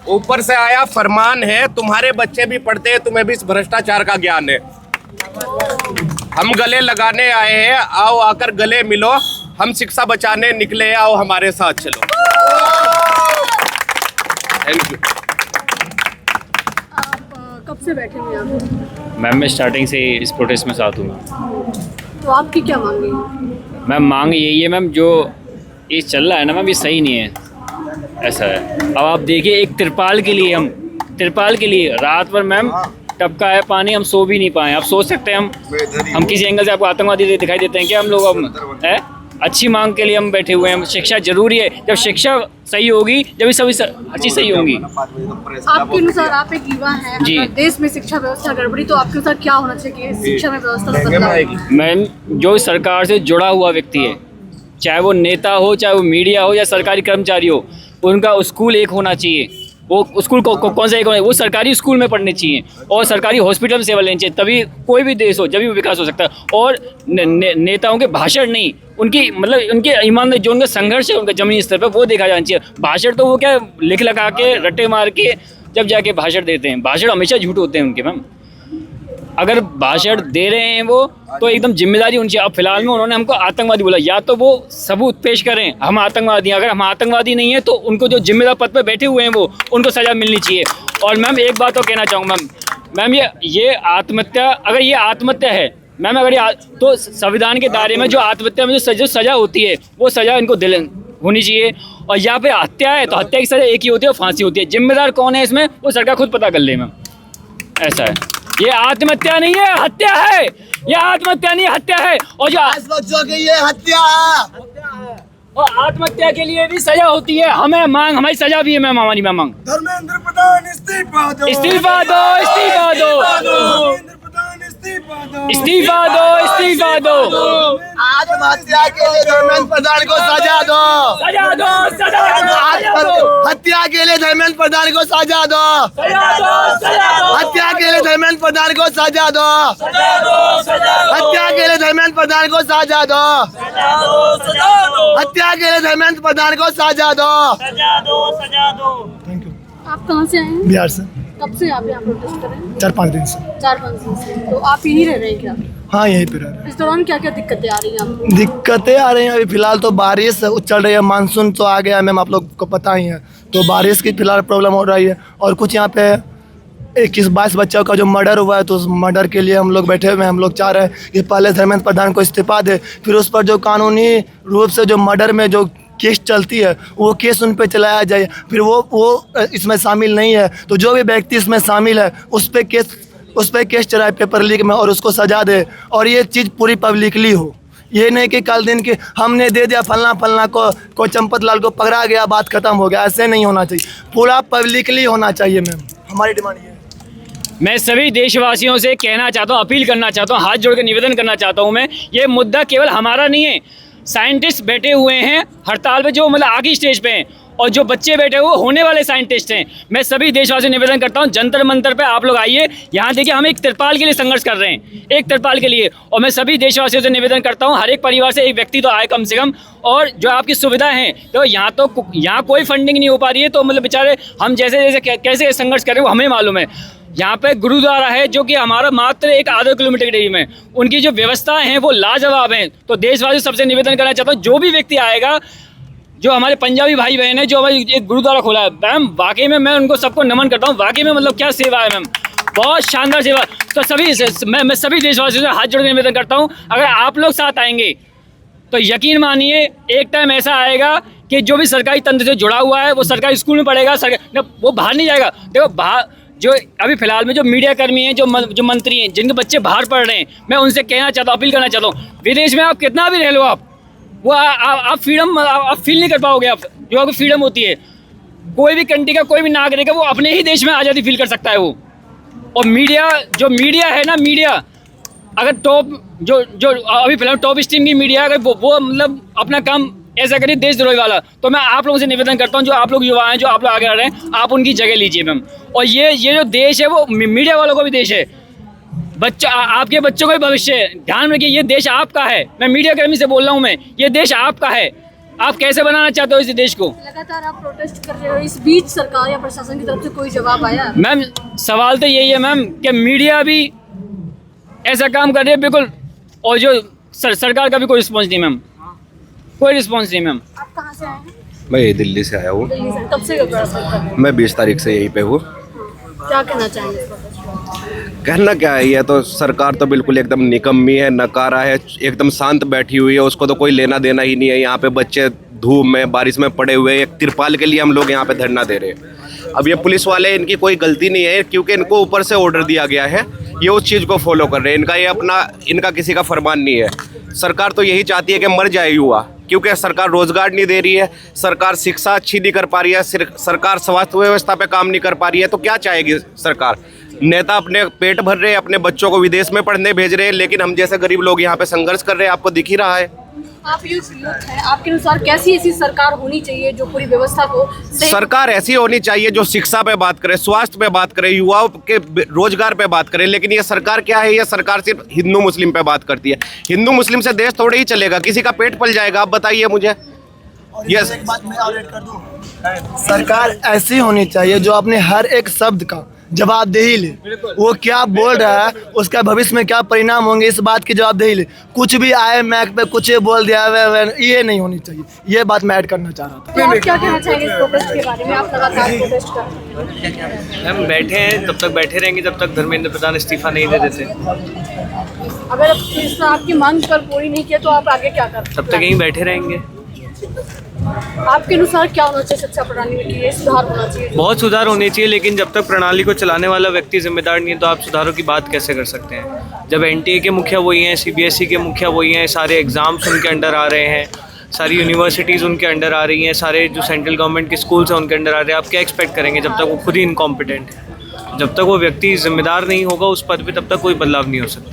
ऊपर से आया फरमान है, तुम्हारे बच्चे भी पढ़ते हैं, तुम्हें भी इस भ्रष्टाचार का ज्ञान है। हम गले लगाने आए हैं, आओ आकर गले मिलो, हम शिक्षा बचाने निकले, आओ हमारे साथ चलो। Thank you. आप कब से बैठे हुए हैं? मैम मैं स्टार्टिंग से इस प्रोटेस्ट में साथ हूँ मैम। तो आपकी क्या मांग है? मैम मांग यही है मैम, जो ये चल रहा है ना मैम, ये सही नहीं है, ऐसा है। अब आप देखिए, एक तिरपाल के लिए रात भर मैम टपका है पानी, हम सो भी नहीं पाए। आप सोच सकते हैं हम किसी एंगल से आपको आतंकवादी दिखाई देते हैं क्या हम लोग? अब है अच्छी मांग के लिए हम बैठे हुए हैं। शिक्षा जरूरी है, जब शिक्षा सही होगी जब सभी हर चीज़ सही होंगी। आपके अनुसार, आप एक युवा हैं, जी। अगर देश में शिक्षा व्यवस्था गड़बड़ी तो आपके अनुसार क्या होना चाहिए कि शिक्षा में व्यवस्था में बदलाव आएगी? मैम जो सरकार से जुड़ा हुआ व्यक्ति है, चाहे वो नेता हो, चाहे वो मीडिया हो या सरकारी कर्मचारी हो, उनका स्कूल एक होना चाहिए। वो स्कूल कौन सा एक होना है? वो सरकारी स्कूल में पढ़ने चाहिए और सरकारी हॉस्पिटल में सेवा लेनी चाहिए, तभी कोई भी देश हो, जब भी विकास हो सकता है। और नेताओं के भाषण नहीं, उनकी मतलब उनके ईमानदारी, जो उनका संघर्ष है उनका जमीनी स्तर पर, वो देखा जाना चाहिए। भाषण तो वो क्या लिख लगा के रट्टे मार के जब जाके भाषण देते हैं, भाषण हमेशा झूठ होते हैं उनके मैम। अगर भाषण दे रहे हैं वो तो एकदम जिम्मेदारी उनकी। अब फिलहाल में उन्होंने हमको आतंकवादी बोला, या तो वो सबूत पेश करें हम आतंकवादी हैं, अगर हम आतंकवादी नहीं है तो उनको जो जिम्मेदार पद पे बैठे हुए हैं वो उनको सज़ा मिलनी चाहिए। और मैम एक बात तो कहना चाहूँगा मैम, ये आत्महत्या, अगर ये आत्महत्या है मैम, अगर ये तो संविधान के दायरे में जो आत्महत्या में जो सज़ा होती है वो सज़ा इनको होनी चाहिए। और यहाँ पे हत्या है तो हत्या की सज़ा एक ही होती है, फांसी होती है। जिम्मेदार कौन है इसमें, वो सरकार खुद पता कर ले मैम, ऐसा है। ये आत्महत्या नहीं है, हत्या है। ये आत्महत्या नहीं, हत्या है। और जो बच्चों की ये हत्या है, और आत्महत्या के लिए भी सजा होती है। हमें मांग, हमारी सजा भी है मैम, हमारी मांग। धर्मेंद्र प्रधान इस्तीफा दो, इस्तीफा दो, इस्तीफा दो, धर्मेंद्र प्रधान इस्तीफा दो, इस्तीफा दो, इस्तीफा दो। आत्महत्या के लिए धर्मेंद्र प्रधान को सजा दो, सजा दो, सजा दो, हत्या के लिए धर्मेंद्र प्रधान को सजा दो, सजा दो, सजा दो, हत्या के लिए धर्मेंद्र प्रधान को सजा दो, हत्या के लिए धर्मेंद्र प्रधान को सजा दो, हत्या के लिए धर्मेंद्र प्रधान को सजा दो। आप कहाँ से आए हैं? बिहार से। कब से आप यहाँ प्रोटेस्ट कर रहे हैं? 4-5 दिन से। 4-5 दिन से। तो आप यहीं रह रहे हैं क्या? हाँ यहीं पे रह रहे हैं। इस दौरान क्या क्या दिक्कतें आ रही हैं आपको? दिक्कतें आ रही हैं, अभी फिलहाल तो बारिश चल रही है, मानसून तो आ गया है मैम, आप लोग को पता ही है, तो बारिश की फिलहाल प्रॉब्लम हो रही है। और कुछ यहाँ पे 21-22 बच्चों का जो मर्डर हुआ है, तो उस मर्डर के लिए हम लोग बैठे हुए हैं। हम लोग चाह रहे हैं कि पहले धर्मेंद्र प्रधान को इस्तीफा दे, फिर उस पर जो कानूनी रूप से जो मर्डर में जो केस चलती है वो केस उन पे चलाया जाए। फिर वो इसमें शामिल नहीं है तो जो भी व्यक्ति इसमें शामिल है उस पर केस चलाए पेपर लीक में और उसको सजा दे। और ये चीज़ पूरी पब्लिकली हो, ये नहीं कि कल दिन के हमने दे दिया फलना को चंपत लाल को पकड़ा गया, बात खत्म हो गया, ऐसे नहीं होना चाहिए, पूरा पब्लिकली होना चाहिए मैम, हमारी डिमांड ये है। मैं सभी देशवासियों से कहना चाहता हूँ, अपील करना चाहता हूँ, हाथ जोड़ के निवेदन करना चाहता हूँ मैं, ये मुद्दा केवल हमारा नहीं है। साइंटिस्ट बैठे हुए हैं हड़ताल पे, जो मतलब आगे स्टेज पे हैं, और जो बच्चे बैठे हुए होने वाले साइंटिस्ट हैं। मैं सभी देशवासियों से निवेदन करता हूं, जंतर मंतर पे आप लोग आइए, यहाँ देखिए हम एक तिरपाल के लिए संघर्ष कर रहे हैं, एक तिरपाल के लिए। और मैं सभी देशवासियों से निवेदन करता हूं, हर एक परिवार से एक व्यक्ति तो आए कम से कम। और जो आपकी सुविधाएं हैं, तो यहाँ कोई फंडिंग नहीं हो पा रही है, तो मतलब बेचारे हम जैसे कैसे संघर्ष कर रहे हैं वो हमें मालूम है। यहाँ पे गुरुद्वारा है जो कि हमारा मात्र एक आधा किलोमीटर के एरिया में, उनकी जो व्यवस्थाएं हैं वो लाजवाब हैं। तो देशवासियों सबसे निवेदन करना चाहता हूँ, जो भी व्यक्ति आएगा, जो हमारे पंजाबी भाई बहन है, जो हमारे एक गुरुद्वारा खोला है मैम, वाकई में मैं उनको सबको नमन करता हूँ। वाकई में मतलब क्या सेवा है मैम, बहुत शानदार सेवा। तो मैं सभी देशवासियों से हाथ जोड़ के निवेदन करता हूँ, अगर आप लोग साथ आएंगे तो यकीन मानिए एक टाइम ऐसा आएगा कि जो भी सरकारी तंत्र से जुड़ा हुआ है वो सरकारी स्कूल में पढ़ेगा, वो बाहर नहीं जाएगा। देखो बाहर जो अभी फिलहाल में जो मीडिया कर्मी हैं, जो मंत्री हैं, जिनके बच्चे बाहर पढ़ रहे हैं, मैं उनसे कहना चाहता हूँ, अपील करना चाहता हूँ, विदेश में आप कितना भी रह लो, वो आप फ्रीडम आप फील नहीं कर पाओगे। आप जो आपकी फ्रीडम होती है, कोई भी कंट्री का कोई भी नागरिक है वो अपने ही देश में आज़ादी फील कर सकता है वो। और मीडिया है ना, मीडिया अगर टॉप जो अभी फिलहाल टॉप स्ट्रीम की मीडिया अगर वो मतलब अपना काम ऐसा करिए देशद्रोही वाला, तो मैं आप लोगों से निवेदन करता हूँ, जो आप लोग युवा हैं, जो आप लोग आगे आ रहे हैं, आप उनकी जगह लीजिए मैम। और ये जो देश है वो मीडिया वालों का भी देश है, आपके बच्चों का भी भविष्य है। ध्यान रखिए, ये देश आपका है। मैं मीडिया कर्मी से बोल रहा हूँ, मैं ये देश आपका है, आप कैसे बनाना चाहते हो इस देश को? लगातार आप प्रोटेस्ट कर रहे हो, इस बीच सरकार या प्रशासन की तरफ से कोई जवाब आया? मैम सवाल तो यही है मैम कि मीडिया भी ऐसा काम कर रही है बिल्कुल, और जो सरकार का भी कोई रिस्पॉन्स नहीं मैम, कोई रिस्पॉन्स नहीं मैम। आप कहाँ से आए हैं? मैं दिल्ली से आया हूँ। दिल्ली से। कब से प्रोटेस्ट कर रहे हैं? मैं 20 तारीख से यहीं पे हूँ। क्या कहना चाहेंगे इस प्रोटेस्ट पर? कहना क्या है, ये तो सरकार तो बिल्कुल एकदम निकम्मी है, नकारा है, एकदम शांत बैठी हुई है, उसको तो कोई लेना देना ही नहीं है। यहाँ पे बच्चे धूप में बारिश में पड़े हुए, एक तिरपाल के लिए हम लोग यहाँ पे धरना दे रहे हैं। अब ये पुलिस वाले, इनकी कोई गलती नहीं है, क्योंकि इनको ऊपर से ऑर्डर दिया गया है, ये उस चीज़ को फॉलो कर रहे हैं। इनका किसी का फरमान नहीं है। सरकार तो यही चाहती है कि मर जाए युवा, क्योंकि सरकार रोजगार नहीं दे रही है, सरकार शिक्षा अच्छी नहीं कर पा रही है, सरकार स्वास्थ्य व्यवस्था पे काम नहीं कर पा रही है। तो क्या चाहेगी सरकार? नेता अपने पेट भर रहे हैं, अपने बच्चों को विदेश में पढ़ने भेज रहे हैं, लेकिन हम जैसे गरीब लोग यहाँ पे संघर्ष कर रहे हैं, आपको दिख ही रहा है। आप यूथ हैं, आपके अनुसार कैसी ऐसी सरकार होनी चाहिए जो पूरी व्यवस्था को सरकार ऐसी होनी चाहिए जो शिक्षा पे बात करे, स्वास्थ्य पे बात करे, युवाओं के रोजगार पे बात करे। लेकिन ये सरकार क्या है, ये सरकार सिर्फ हिंदू मुस्लिम पे बात करती है। हिंदू मुस्लिम से देश थोड़े ही चलेगा, किसी का पेट पल जाएगा। आप बताइए मुझे। यस, एक बात मैं और ऐड कर दूं, सरकार ऐसी होनी चाहिए जो अपने हर एक शब्द का जवाबदेही ले। वो क्या बोल रहा है, उसका भविष्य में क्या परिणाम होंगे, इस बात की जवाबदेही ले। कुछ भी आए मैक पे कुछ बोल दिया, ये नहीं होनी चाहिए। ये बात मैं ऐड करना चाह रहा था। तो आप क्या कहना चाहेंगे इस प्रोटेस्ट के बारे में? आप लगातार प्रोटेस्ट कर रहे हैं। हम बैठे हैं, तब तक बैठे रहेंगे जब तक धर्मेंद्र प्रधान इस्तीफा नहीं दे देते। अगर पुलिस ने आपकी मांग पर पूरी नहीं किया तो आप आगे क्या कर? तब तक यहीं बैठे रहेंगे। आपके अनुसार क्या होना चाहिए शिक्षा प्रणाली में, कि ये सुधार होना चाहिए? बहुत सुधार होने चाहिए, लेकिन जब तक प्रणाली को चलाने वाला व्यक्ति जिम्मेदार नहीं है तो आप सुधारों की बात कैसे कर सकते हैं? जब एनटीए के मुखिया वही हैं, सीबीएसई के मुखिया वही हैं, सारे एग्ज़ाम्स उनके अंडर आ रहे हैं, सारी यूनिवर्सिटीज़ उनके अंडर आ रही हैं, सारे जो सेंट्रल गवर्नमेंट के स्कूल्स हैं उनके अंडर आ रहे हैं, आप क्या एक्सपेक्ट करेंगे जब तक वो खुद ही इनकॉम्पिटेंट है? जब तक वो व्यक्ति जिम्मेदार नहीं होगा उस पद पर, तब तक कोई बदलाव नहीं हो सकता।